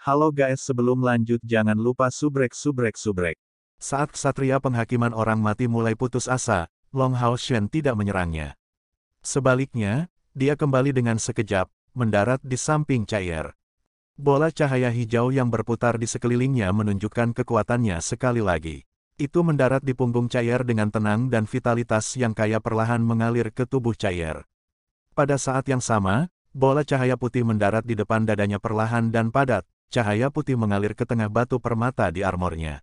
Halo guys, sebelum lanjut jangan lupa subrek. Saat ksatria penghakiman orang mati mulai putus asa, Long Hao Shen tidak menyerangnya. Sebaliknya, dia kembali dengan sekejap, mendarat di samping Chai'er. Bola cahaya hijau yang berputar di sekelilingnya menunjukkan kekuatannya sekali lagi. Itu mendarat di punggung Chai'er dengan tenang dan vitalitas yang kaya perlahan mengalir ke tubuh Chai'er. Pada saat yang sama, bola cahaya putih mendarat di depan dadanya perlahan dan padat. Cahaya putih mengalir ke tengah batu permata di armornya.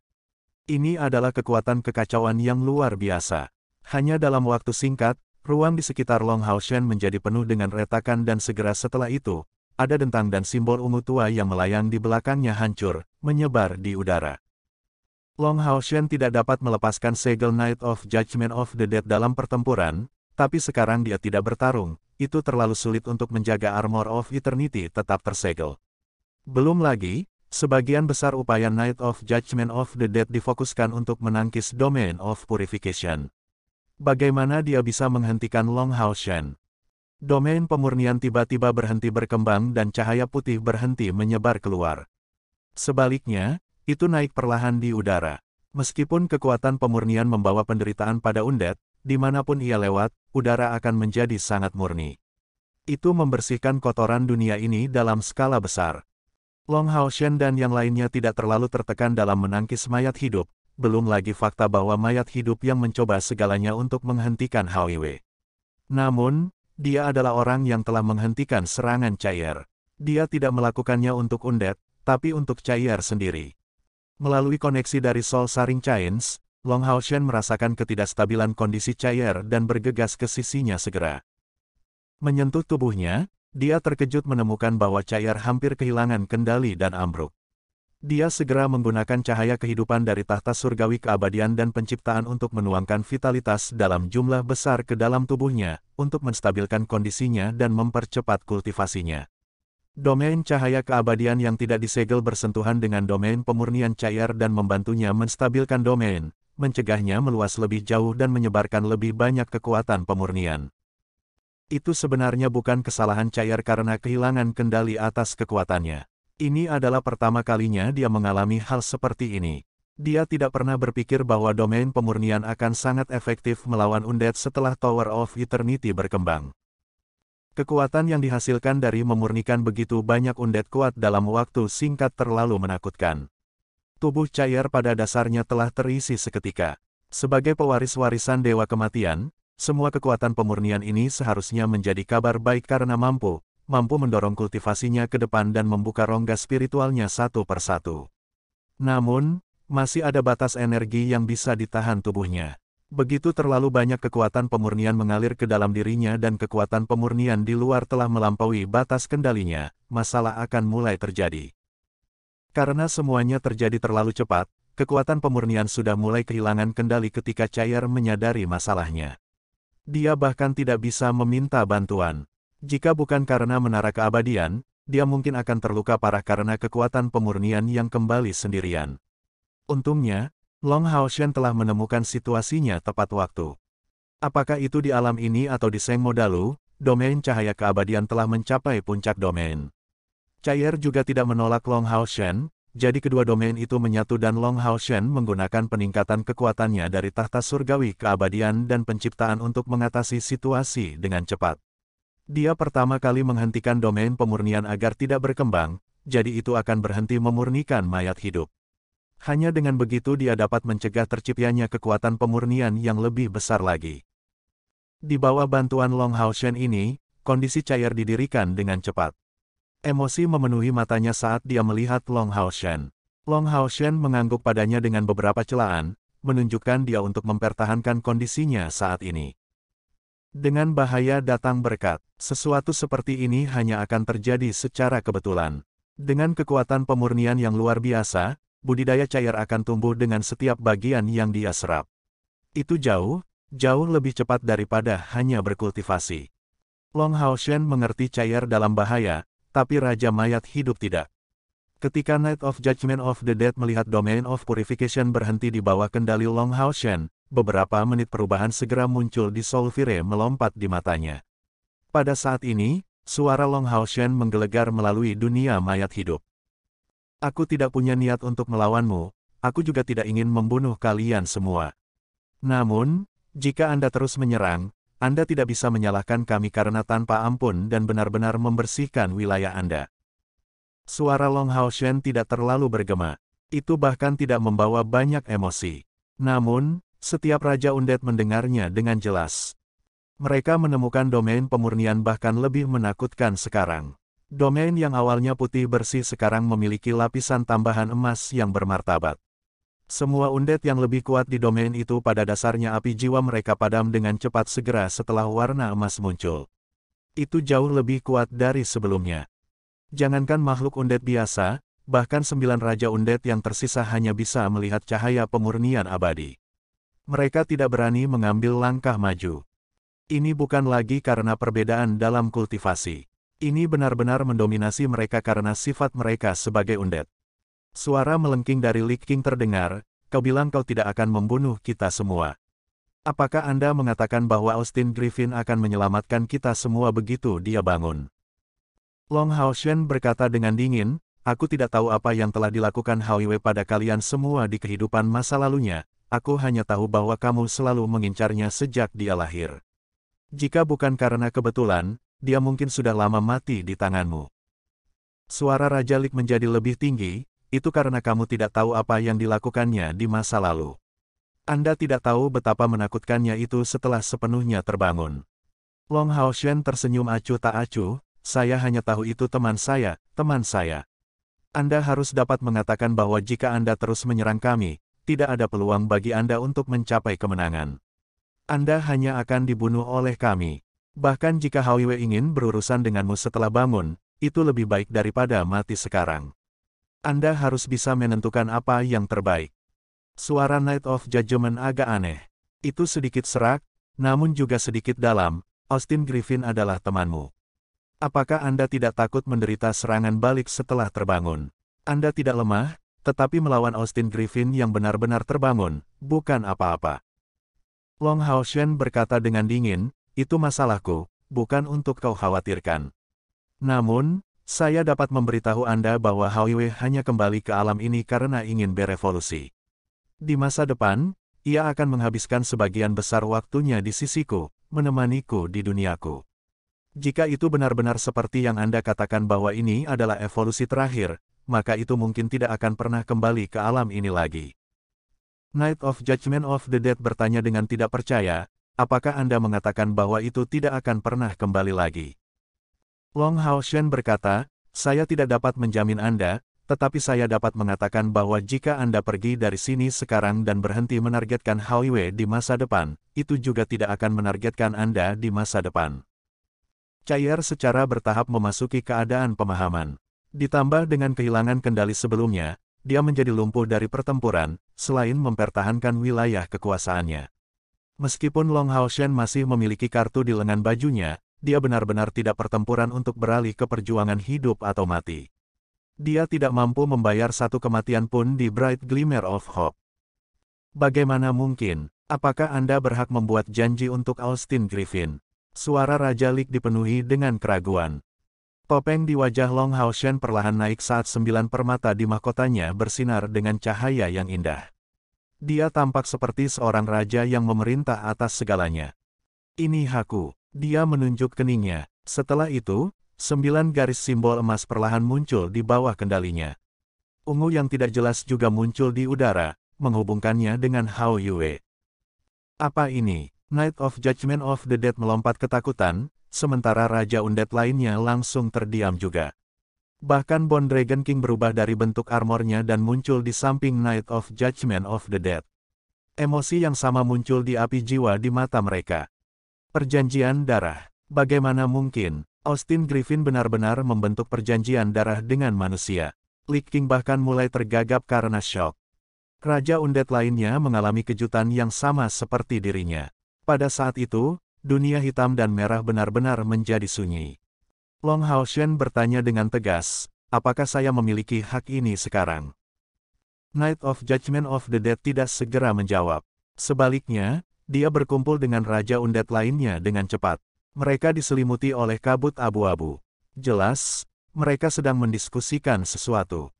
Ini adalah kekuatan kekacauan yang luar biasa. Hanya dalam waktu singkat, ruang di sekitar Long Hao Shen menjadi penuh dengan retakan dan segera setelah itu, ada dentang dan simbol ungu tua yang melayang di belakangnya hancur, menyebar di udara. Long Hao Shen tidak dapat melepaskan segel Knight of Judgment of the Dead dalam pertempuran, tapi sekarang dia tidak bertarung, itu terlalu sulit untuk menjaga Armor of Eternity tetap tersegel. Belum lagi, sebagian besar upaya Knight of Judgment of the Dead difokuskan untuk menangkis Domain of Purification. Bagaimana dia bisa menghentikan Long Hao Shen? Domain pemurnian tiba-tiba berhenti berkembang dan cahaya putih berhenti menyebar keluar. Sebaliknya, itu naik perlahan di udara. Meskipun kekuatan pemurnian membawa penderitaan pada undead, dimanapun ia lewat, udara akan menjadi sangat murni. Itu membersihkan kotoran dunia ini dalam skala besar. Long Hao Shen dan yang lainnya tidak terlalu tertekan dalam menangkis mayat hidup, belum lagi fakta bahwa mayat hidup yang mencoba segalanya untuk menghentikan Hao Wei. Namun, dia adalah orang yang telah menghentikan serangan Chai'er. Dia tidak melakukannya untuk undead, tapi untuk Chai'er sendiri. Melalui koneksi dari Soul Sharing Chains, Long Hao Shen merasakan ketidakstabilan kondisi Chai'er dan bergegas ke sisinya segera. Menyentuh tubuhnya, dia terkejut menemukan bahwa Chai'er hampir kehilangan kendali dan ambruk. Dia segera menggunakan cahaya kehidupan dari tahta surgawi keabadian dan penciptaan untuk menuangkan vitalitas dalam jumlah besar ke dalam tubuhnya, untuk menstabilkan kondisinya dan mempercepat kultivasinya. Domain cahaya keabadian yang tidak disegel bersentuhan dengan domain pemurnian Chai'er dan membantunya menstabilkan domain, mencegahnya meluas lebih jauh dan menyebarkan lebih banyak kekuatan pemurnian. Itu sebenarnya bukan kesalahan Chai'er karena kehilangan kendali atas kekuatannya. Ini adalah pertama kalinya dia mengalami hal seperti ini. Dia tidak pernah berpikir bahwa domain pemurnian akan sangat efektif melawan undead setelah Tower of Eternity berkembang. Kekuatan yang dihasilkan dari memurnikan begitu banyak undead kuat dalam waktu singkat terlalu menakutkan. Tubuh Chai'er pada dasarnya telah terisi seketika. Sebagai pewaris warisan Dewa Kematian, semua kekuatan pemurnian ini seharusnya menjadi kabar baik karena mampu mendorong kultivasinya ke depan dan membuka rongga spiritualnya satu persatu. Namun, masih ada batas energi yang bisa ditahan tubuhnya. Begitu terlalu banyak kekuatan pemurnian mengalir ke dalam dirinya dan kekuatan pemurnian di luar telah melampaui batas kendalinya, masalah akan mulai terjadi. Karena semuanya terjadi terlalu cepat, kekuatan pemurnian sudah mulai kehilangan kendali ketika Chai'er menyadari masalahnya. Dia bahkan tidak bisa meminta bantuan. Jika bukan karena menara keabadian, dia mungkin akan terluka parah karena kekuatan pemurnian yang kembali sendirian. Untungnya, Long Hao Shen telah menemukan situasinya tepat waktu. Apakah itu di alam ini atau di Seng Modalu, domain cahaya keabadian telah mencapai puncak domain. Chai'er juga tidak menolak Long Hao Shen, jadi kedua domain itu menyatu dan Long Hao Shen menggunakan peningkatan kekuatannya dari tahta surgawi keabadian dan penciptaan untuk mengatasi situasi dengan cepat. Dia pertama kali menghentikan domain pemurnian agar tidak berkembang, jadi itu akan berhenti memurnikan mayat hidup. Hanya dengan begitu dia dapat mencegah terciptanya kekuatan pemurnian yang lebih besar lagi. Di bawah bantuan Long Hao Shen ini, kondisi Chai'er didirikan dengan cepat. Emosi memenuhi matanya saat dia melihat Long Hao Shen. Long Hao Shen mengangguk padanya dengan beberapa celaan, menunjukkan dia untuk mempertahankan kondisinya saat ini. Dengan bahaya datang berkat, sesuatu seperti ini hanya akan terjadi secara kebetulan. Dengan kekuatan pemurnian yang luar biasa, budidaya Chai'er akan tumbuh dengan setiap bagian yang dia serap. Itu jauh lebih cepat daripada hanya berkultivasi. Long Hao Shen mengerti Chai'er dalam bahaya, tapi Raja Mayat hidup tidak. Ketika Knight of Judgment of the Dead melihat Domain of Purification berhenti di bawah kendali Long Hao Shen, beberapa menit perubahan segera muncul di Soulfire melompat di matanya. Pada saat ini, suara Long Hao Shen menggelegar melalui dunia mayat hidup. Aku tidak punya niat untuk melawanmu, aku juga tidak ingin membunuh kalian semua. Namun, jika Anda terus menyerang, Anda tidak bisa menyalahkan kami karena tanpa ampun dan benar-benar membersihkan wilayah Anda. Suara Long Haoshen tidak terlalu bergema. Itu bahkan tidak membawa banyak emosi. Namun, setiap Raja Undead mendengarnya dengan jelas. Mereka menemukan domain pemurnian bahkan lebih menakutkan sekarang. Domain yang awalnya putih bersih sekarang memiliki lapisan tambahan emas yang bermartabat. Semua undead yang lebih kuat di domain itu pada dasarnya api jiwa mereka padam dengan cepat segera setelah warna emas muncul. Itu jauh lebih kuat dari sebelumnya. Jangankan makhluk undead biasa, bahkan 9 Raja Undead yang tersisa hanya bisa melihat cahaya pemurnian abadi. Mereka tidak berani mengambil langkah maju. Ini bukan lagi karena perbedaan dalam kultivasi. Ini benar-benar mendominasi mereka karena sifat mereka sebagai undead. Suara melengking dari Lich King terdengar, kau bilang kau tidak akan membunuh kita semua. Apakah Anda mengatakan bahwa Austin Griffin akan menyelamatkan kita semua begitu dia bangun? Long Haoshen berkata dengan dingin, aku tidak tahu apa yang telah dilakukan Hauiwe pada kalian semua di kehidupan masa lalunya, aku hanya tahu bahwa kamu selalu mengincarnya sejak dia lahir. Jika bukan karena kebetulan, dia mungkin sudah lama mati di tanganmu. Suara Raja Lich menjadi lebih tinggi, itu karena kamu tidak tahu apa yang dilakukannya di masa lalu. Anda tidak tahu betapa menakutkannya itu setelah sepenuhnya terbangun. Long Haoshen tersenyum acuh tak acuh, saya hanya tahu itu teman saya, teman saya. Anda harus dapat mengatakan bahwa jika Anda terus menyerang kami, tidak ada peluang bagi Anda untuk mencapai kemenangan. Anda hanya akan dibunuh oleh kami. Bahkan jika Hauiwe ingin berurusan denganmu setelah bangun, itu lebih baik daripada mati sekarang. Anda harus bisa menentukan apa yang terbaik. Suara Knight of Judgment agak aneh. Itu sedikit serak, namun juga sedikit dalam. Austin Griffin adalah temanmu. Apakah Anda tidak takut menderita serangan balik setelah terbangun? Anda tidak lemah, tetapi melawan Austin Griffin yang benar-benar terbangun, bukan apa-apa. Long Haoshen berkata dengan dingin, itu masalahku, bukan untuk kau khawatirkan. Namun, saya dapat memberitahu Anda bahwa Hauiwe hanya kembali ke alam ini karena ingin berevolusi. Di masa depan, ia akan menghabiskan sebagian besar waktunya di sisiku, menemaniku di duniaku. Jika itu benar-benar seperti yang Anda katakan bahwa ini adalah evolusi terakhir, maka itu mungkin tidak akan pernah kembali ke alam ini lagi. Knight of Judgment of the Dead bertanya dengan tidak percaya, apakah Anda mengatakan bahwa itu tidak akan pernah kembali lagi? Long Haoshen berkata, saya tidak dapat menjamin Anda, tetapi saya dapat mengatakan bahwa jika Anda pergi dari sini sekarang dan berhenti menargetkan Hauiwe di masa depan, itu juga tidak akan menargetkan Anda di masa depan. Cair secara bertahap memasuki keadaan pemahaman. Ditambah dengan kehilangan kendali sebelumnya, dia menjadi lumpuh dari pertempuran, selain mempertahankan wilayah kekuasaannya. Meskipun Long Haoshen masih memiliki kartu di lengan bajunya, dia benar-benar tidak pertempuran untuk beralih ke perjuangan hidup atau mati. Dia tidak mampu membayar satu kematian pun di Bright Glimmer of Hope. Bagaimana mungkin? Apakah Anda berhak membuat janji untuk Austin Griffin? Suara Raja Lich dipenuhi dengan keraguan. Topeng di wajah Long Haoshen perlahan naik saat 9 permata di mahkotanya bersinar dengan cahaya yang indah. Dia tampak seperti seorang raja yang memerintah atas segalanya. Ini hakku. Dia menunjuk keningnya. Setelah itu, 9 garis simbol emas perlahan muncul di bawah kendalinya. Ungu yang tidak jelas juga muncul di udara, menghubungkannya dengan Hauiwe. Apa ini? Knight of Judgment of the Dead melompat ketakutan, sementara Raja Undead lainnya langsung terdiam juga. Bahkan Bone Dragon King berubah dari bentuk armornya dan muncul di samping Knight of Judgment of the Dead. Emosi yang sama muncul di api jiwa di mata mereka. Perjanjian darah. Bagaimana mungkin? Austin Griffin benar-benar membentuk perjanjian darah dengan manusia. Lich King bahkan mulai tergagap karena syok. Raja Undead lainnya mengalami kejutan yang sama seperti dirinya. Pada saat itu, dunia hitam dan merah benar-benar menjadi sunyi. Long Haoshen bertanya dengan tegas, apakah saya memiliki hak ini sekarang? Knight of Judgment of the Dead tidak segera menjawab. Sebaliknya, dia berkumpul dengan Raja Undead lainnya dengan cepat. Mereka diselimuti oleh kabut abu-abu. Jelas, mereka sedang mendiskusikan sesuatu.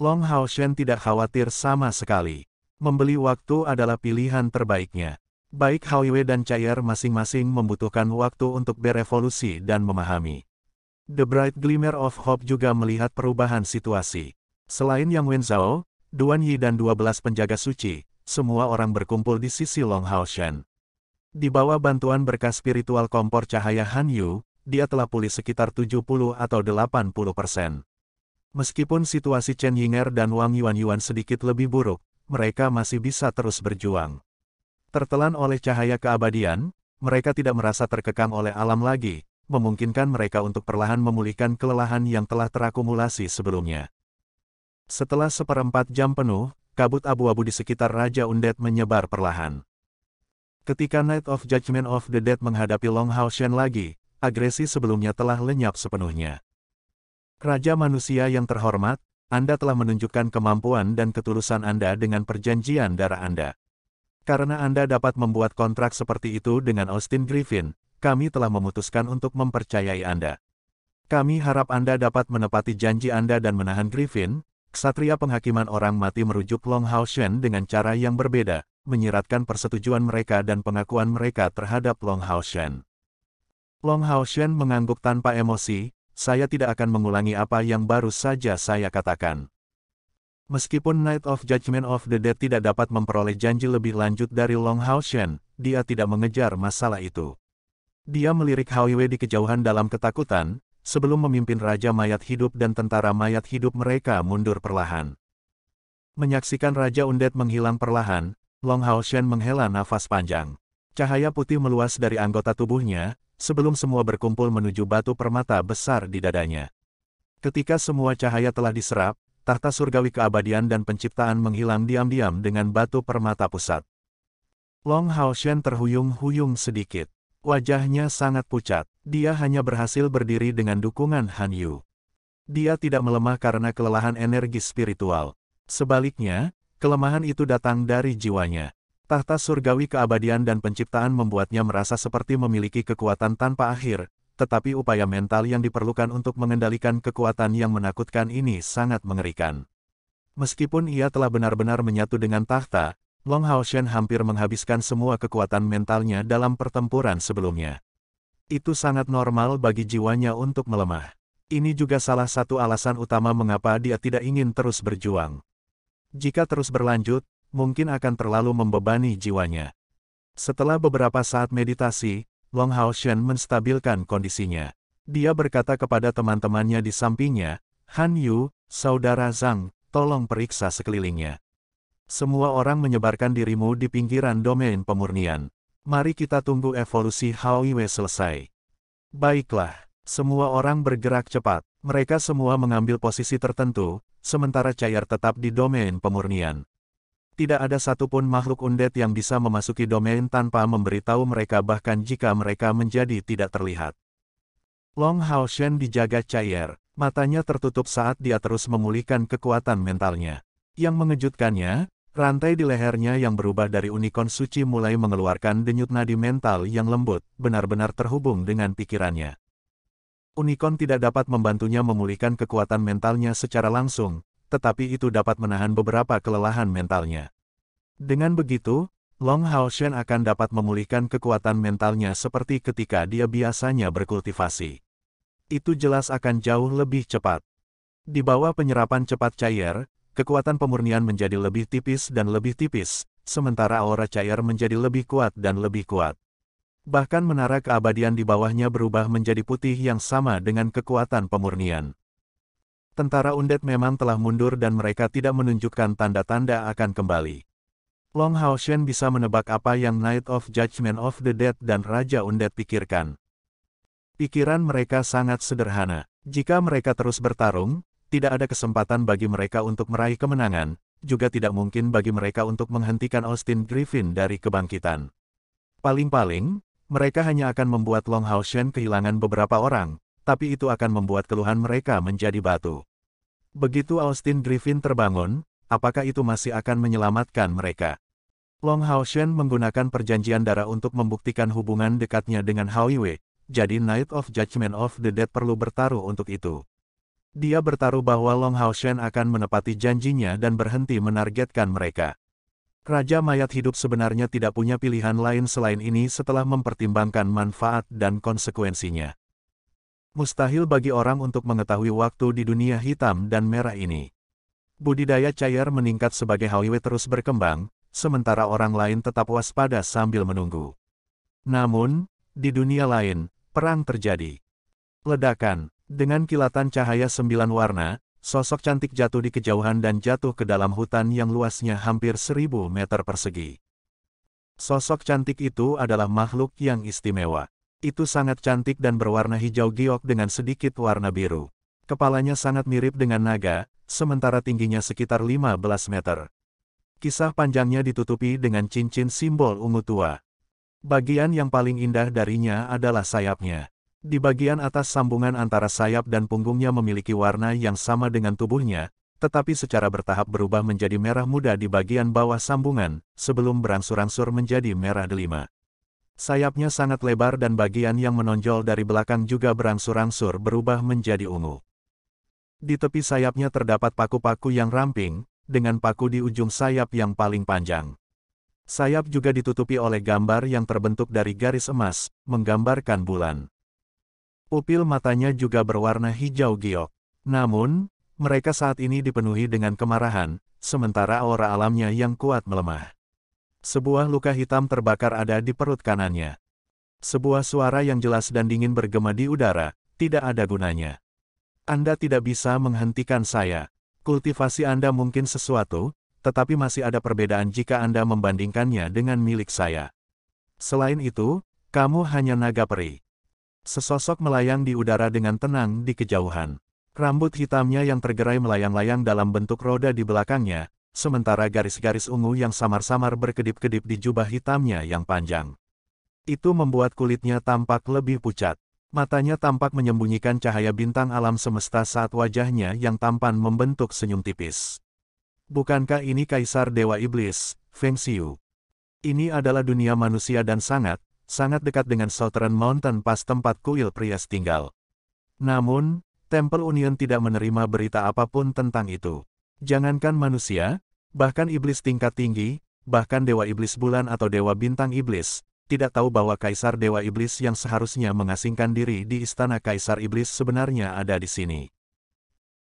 Long Haoshen tidak khawatir sama sekali. Membeli waktu adalah pilihan terbaiknya. Baik Hao dan Cair masing-masing membutuhkan waktu untuk berevolusi dan memahami. The Bright Glimmer of Hope juga melihat perubahan situasi. Selain Yang Wenzhao, Duan Yi dan 12 penjaga suci, semua orang berkumpul di sisi Long Haoshen. Di bawah bantuan berkas spiritual kompor cahaya Han Yu, dia telah pulih sekitar 70 atau 80%. Meskipun situasi Chen Yinger dan Wang Yuan sedikit lebih buruk, mereka masih bisa terus berjuang. Tertelan oleh cahaya keabadian, mereka tidak merasa terkekang oleh alam lagi, memungkinkan mereka untuk perlahan memulihkan kelelahan yang telah terakumulasi sebelumnya. Setelah 1/4 jam penuh, kabut abu-abu di sekitar Raja Undead menyebar perlahan. Ketika Night of Judgment of the Dead menghadapi Long Haoshen lagi, agresi sebelumnya telah lenyap sepenuhnya. Raja manusia yang terhormat, Anda telah menunjukkan kemampuan dan ketulusan Anda dengan perjanjian darah Anda. Karena Anda dapat membuat kontrak seperti itu dengan Austin Griffin, kami telah memutuskan untuk mempercayai Anda. Kami harap Anda dapat menepati janji Anda dan menahan Griffin. Ksatria penghakiman orang mati merujuk Long Haoshen dengan cara yang berbeda, menyiratkan persetujuan mereka dan pengakuan mereka terhadap Long Haoshen. Long Haoshen mengangguk tanpa emosi, saya tidak akan mengulangi apa yang baru saja saya katakan. Meskipun Night of Judgment of the Dead tidak dapat memperoleh janji lebih lanjut dari Long Haoshen, dia tidak mengejar masalah itu. Dia melirik Hao Yue di kejauhan dalam ketakutan, sebelum memimpin Raja Mayat Hidup dan tentara mayat hidup mereka mundur perlahan. Menyaksikan Raja Undead menghilang perlahan, Long Haoshen menghela nafas panjang. Cahaya putih meluas dari anggota tubuhnya, sebelum semua berkumpul menuju batu permata besar di dadanya. Ketika semua cahaya telah diserap, tahta surgawi keabadian dan penciptaan menghilang diam-diam dengan batu permata pusat. Long Haoshen terhuyung-huyung sedikit. Wajahnya sangat pucat. Dia hanya berhasil berdiri dengan dukungan Han Yu. Dia tidak melemah karena kelelahan energi spiritual. Sebaliknya, kelemahan itu datang dari jiwanya. Tahta surgawi keabadian dan penciptaan membuatnya merasa seperti memiliki kekuatan tanpa akhir, tetapi upaya mental yang diperlukan untuk mengendalikan kekuatan yang menakutkan ini sangat mengerikan. Meskipun ia telah benar-benar menyatu dengan tahta, Long Haoshen hampir menghabiskan semua kekuatan mentalnya dalam pertempuran sebelumnya. Itu sangat normal bagi jiwanya untuk melemah. Ini juga salah satu alasan utama mengapa dia tidak ingin terus berjuang. Jika terus berlanjut, mungkin akan terlalu membebani jiwanya. Setelah beberapa saat meditasi, Long Haoshen menstabilkan kondisinya. Dia berkata kepada teman-temannya di sampingnya, Han Yu, saudara Zhang, tolong periksa sekelilingnya. Semua orang menyebarkan dirimu di pinggiran domain pemurnian. Mari kita tunggu evolusi Hao Yue selesai. Baiklah, semua orang bergerak cepat. Mereka semua mengambil posisi tertentu, sementara Cair tetap di domain pemurnian. Tidak ada satupun makhluk undead yang bisa memasuki domain tanpa memberitahu mereka bahkan jika mereka menjadi tidak terlihat. Long Haoshen dijaga Cair, matanya tertutup saat dia terus memulihkan kekuatan mentalnya. Yang mengejutkannya, rantai di lehernya yang berubah dari unicorn suci mulai mengeluarkan denyut nadi mental yang lembut, benar-benar terhubung dengan pikirannya. Unicorn tidak dapat membantunya memulihkan kekuatan mentalnya secara langsung, tetapi itu dapat menahan beberapa kelelahan mentalnya. Dengan begitu, Long Haoshen akan dapat memulihkan kekuatan mentalnya seperti ketika dia biasanya berkultivasi. Itu jelas akan jauh lebih cepat. Di bawah penyerapan cepat Cair, kekuatan pemurnian menjadi lebih tipis dan lebih tipis, sementara aura Cair menjadi lebih kuat dan lebih kuat. Bahkan menara keabadian di bawahnya berubah menjadi putih yang sama dengan kekuatan pemurnian. Tentara undead memang telah mundur dan mereka tidak menunjukkan tanda-tanda akan kembali. Long Haoshen bisa menebak apa yang Night of Judgment of the Dead dan Raja Undead pikirkan. Pikiran mereka sangat sederhana. Jika mereka terus bertarung, tidak ada kesempatan bagi mereka untuk meraih kemenangan, juga tidak mungkin bagi mereka untuk menghentikan Austin Griffin dari kebangkitan. Paling-paling, mereka hanya akan membuat Long Haoshen kehilangan beberapa orang, tapi itu akan membuat keluhan mereka menjadi batu. Begitu Austin Griffin terbangun, apakah itu masih akan menyelamatkan mereka? Long Haoshen menggunakan perjanjian darah untuk membuktikan hubungan dekatnya dengan Hao Yue, jadi Night of Judgment of the Dead perlu bertaruh untuk itu. Dia bertaruh bahwa Long Haoshen akan menepati janjinya dan berhenti menargetkan mereka. Raja mayat hidup sebenarnya tidak punya pilihan lain selain ini setelah mempertimbangkan manfaat dan konsekuensinya. Mustahil bagi orang untuk mengetahui waktu di dunia hitam dan merah ini. Budidaya cair meningkat sebagai HWW terus berkembang, sementara orang lain tetap waspada sambil menunggu. Namun, di dunia lain, perang terjadi. Ledakan, dengan kilatan cahaya 9 warna, sosok cantik jatuh di kejauhan dan jatuh ke dalam hutan yang luasnya hampir 1000 meter persegi. Sosok cantik itu adalah makhluk yang istimewa. Itu sangat cantik dan berwarna hijau giok dengan sedikit warna biru. Kepalanya sangat mirip dengan naga, sementara tingginya sekitar 15 meter. Kisah panjangnya ditutupi dengan cincin simbol ungu tua. Bagian yang paling indah darinya adalah sayapnya. Di bagian atas sambungan antara sayap dan punggungnya memiliki warna yang sama dengan tubuhnya, tetapi secara bertahap berubah menjadi merah muda di bagian bawah sambungan, sebelum berangsur-angsur menjadi merah delima. Sayapnya sangat lebar dan bagian yang menonjol dari belakang juga berangsur-angsur berubah menjadi ungu. Di tepi sayapnya terdapat paku-paku yang ramping, dengan paku di ujung sayap yang paling panjang. Sayap juga ditutupi oleh gambar yang terbentuk dari garis emas, menggambarkan bulan. Pupil matanya juga berwarna hijau giok. Namun, mereka saat ini dipenuhi dengan kemarahan, sementara aura alamnya yang kuat melemah. Sebuah luka hitam terbakar ada di perut kanannya. Sebuah suara yang jelas dan dingin bergema di udara, tidak ada gunanya. Anda tidak bisa menghentikan saya. Kultivasi Anda mungkin sesuatu, tetapi masih ada perbedaan jika Anda membandingkannya dengan milik saya. Selain itu, kamu hanya naga peri. Sesosok melayang di udara dengan tenang di kejauhan. Rambut hitamnya yang tergerai melayang-layang dalam bentuk roda di belakangnya, sementara garis-garis ungu yang samar-samar berkedip-kedip di jubah hitamnya yang panjang. Itu membuat kulitnya tampak lebih pucat. Matanya tampak menyembunyikan cahaya bintang alam semesta saat wajahnya yang tampan membentuk senyum tipis. Bukankah ini Kaisar Dewa Iblis, Feng Xiu? Ini adalah dunia manusia dan sangat dekat dengan Southern Mountain Pass tempat kuil Priest tinggal. Namun, Temple Union tidak menerima berita apapun tentang itu. Jangankan manusia, bahkan iblis tingkat tinggi, bahkan Dewa Iblis Bulan atau Dewa Bintang Iblis, tidak tahu bahwa Kaisar Dewa Iblis yang seharusnya mengasingkan diri di Istana Kaisar Iblis sebenarnya ada di sini.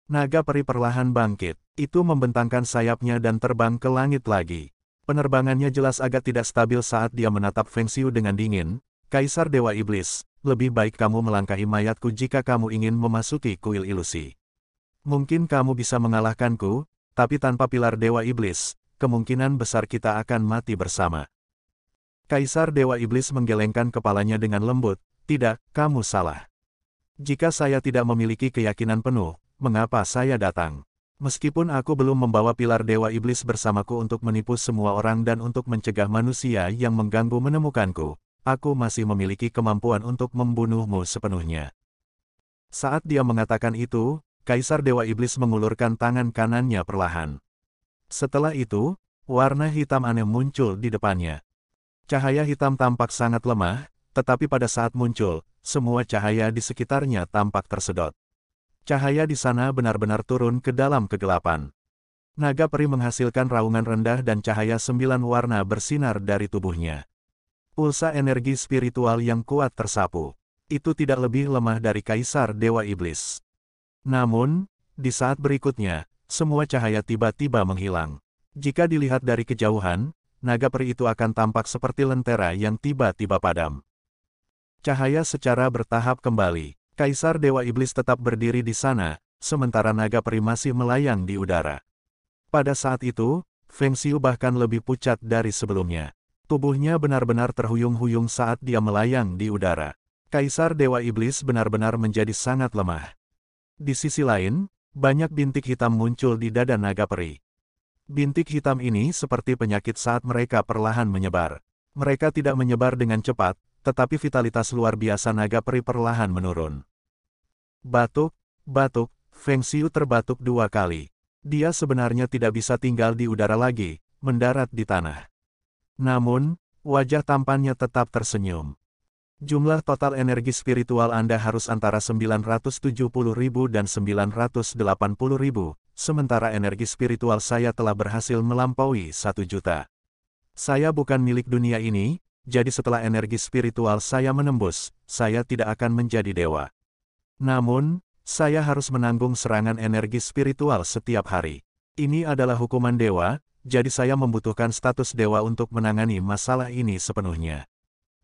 Naga peri perlahan bangkit, itu membentangkan sayapnya dan terbang ke langit lagi. Penerbangannya jelas agak tidak stabil saat dia menatap Feng Xiu dengan dingin. Kaisar Dewa Iblis, lebih baik kamu melangkahi mayatku jika kamu ingin memasuki kuil ilusi. Mungkin kamu bisa mengalahkanku, tapi tanpa pilar Dewa Iblis, kemungkinan besar kita akan mati bersama. Kaisar Dewa Iblis menggelengkan kepalanya dengan lembut, tidak, kamu salah. Jika saya tidak memiliki keyakinan penuh, mengapa saya datang? Meskipun aku belum membawa pilar Dewa Iblis bersamaku untuk menipu semua orang dan untuk mencegah manusia yang mengganggu menemukanku, aku masih memiliki kemampuan untuk membunuhmu sepenuhnya. Saat dia mengatakan itu, Kaisar Dewa Iblis mengulurkan tangan kanannya perlahan. Setelah itu, warna hitam aneh muncul di depannya. Cahaya hitam tampak sangat lemah, tetapi pada saat muncul, semua cahaya di sekitarnya tampak tersedot. Cahaya di sana benar-benar turun ke dalam kegelapan. Naga peri menghasilkan raungan rendah dan cahaya 9 warna bersinar dari tubuhnya. Pulsa energi spiritual yang kuat tersapu. Itu tidak lebih lemah dari Kaisar Dewa Iblis. Namun, di saat berikutnya, semua cahaya tiba-tiba menghilang. Jika dilihat dari kejauhan, naga peri itu akan tampak seperti lentera yang tiba-tiba padam. Cahaya secara bertahap kembali. Kaisar Dewa Iblis tetap berdiri di sana, sementara naga peri masih melayang di udara. Pada saat itu, Feng Xiu bahkan lebih pucat dari sebelumnya. Tubuhnya benar-benar terhuyung-huyung saat dia melayang di udara. Kaisar Dewa Iblis benar-benar menjadi sangat lemah. Di sisi lain, banyak bintik hitam muncul di dada naga peri. Bintik hitam ini seperti penyakit saat mereka perlahan menyebar. Mereka tidak menyebar dengan cepat, tetapi vitalitas luar biasa naga peri perlahan menurun. Batuk, batuk, Feng Xiu terbatuk 2 kali. Dia sebenarnya tidak bisa tinggal di udara lagi, mendarat di tanah. Namun, wajah tampannya tetap tersenyum. Jumlah total energi spiritual Anda harus antara 970.000 dan 980.000, sementara energi spiritual saya telah berhasil melampaui 1 juta. Saya bukan milik dunia ini, jadi setelah energi spiritual saya menembus, saya tidak akan menjadi dewa. Namun, saya harus menanggung serangan energi spiritual setiap hari. Ini adalah hukuman dewa, jadi saya membutuhkan status dewa untuk menangani masalah ini sepenuhnya.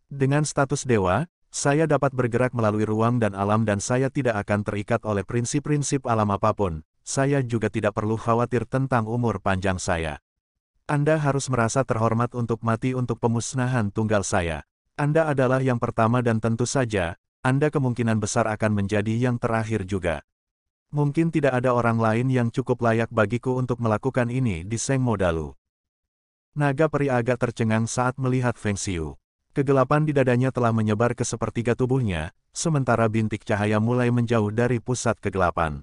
Dengan status dewa, saya dapat bergerak melalui ruang dan alam dan saya tidak akan terikat oleh prinsip-prinsip alam apapun. Saya juga tidak perlu khawatir tentang umur panjang saya. Anda harus merasa terhormat untuk mati untuk pemusnahan tunggal saya. Anda adalah yang pertama dan tentu saja, Anda kemungkinan besar akan menjadi yang terakhir juga. Mungkin tidak ada orang lain yang cukup layak bagiku untuk melakukan ini di Seng Modalu. Naga peri agak tercengang saat melihat Feng Xiu. Kegelapan di dadanya telah menyebar ke sepertiga tubuhnya, sementara bintik cahaya mulai menjauh dari pusat kegelapan.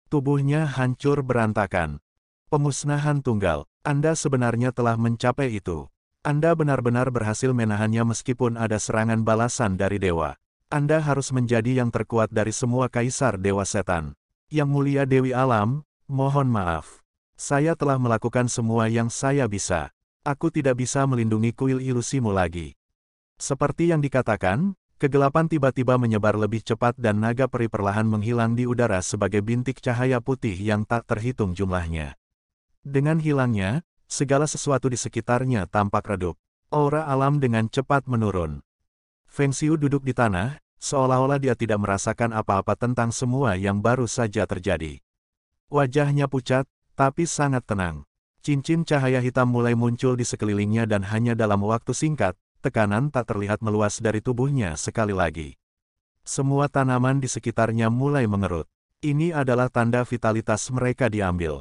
Tubuhnya hancur berantakan. Pemusnahan tunggal, Anda sebenarnya telah mencapai itu. Anda benar-benar berhasil menahannya meskipun ada serangan balasan dari dewa. Anda harus menjadi yang terkuat dari semua kaisar dewa setan. Yang mulia Dewi Alam, mohon maaf. Saya telah melakukan semua yang saya bisa. Aku tidak bisa melindungi kuil ilusimu lagi. Seperti yang dikatakan, kegelapan tiba-tiba menyebar lebih cepat dan naga peri perlahan menghilang di udara sebagai bintik cahaya putih yang tak terhitung jumlahnya. Dengan hilangnya, segala sesuatu di sekitarnya tampak redup. Aura alam dengan cepat menurun. Feng Xiu duduk di tanah, seolah-olah dia tidak merasakan apa-apa tentang semua yang baru saja terjadi. Wajahnya pucat, tapi sangat tenang. Cincin cahaya hitam mulai muncul di sekelilingnya dan hanya dalam waktu singkat, tekanan tak terlihat meluas dari tubuhnya sekali lagi. Semua tanaman di sekitarnya mulai mengerut. Ini adalah tanda vitalitas mereka diambil.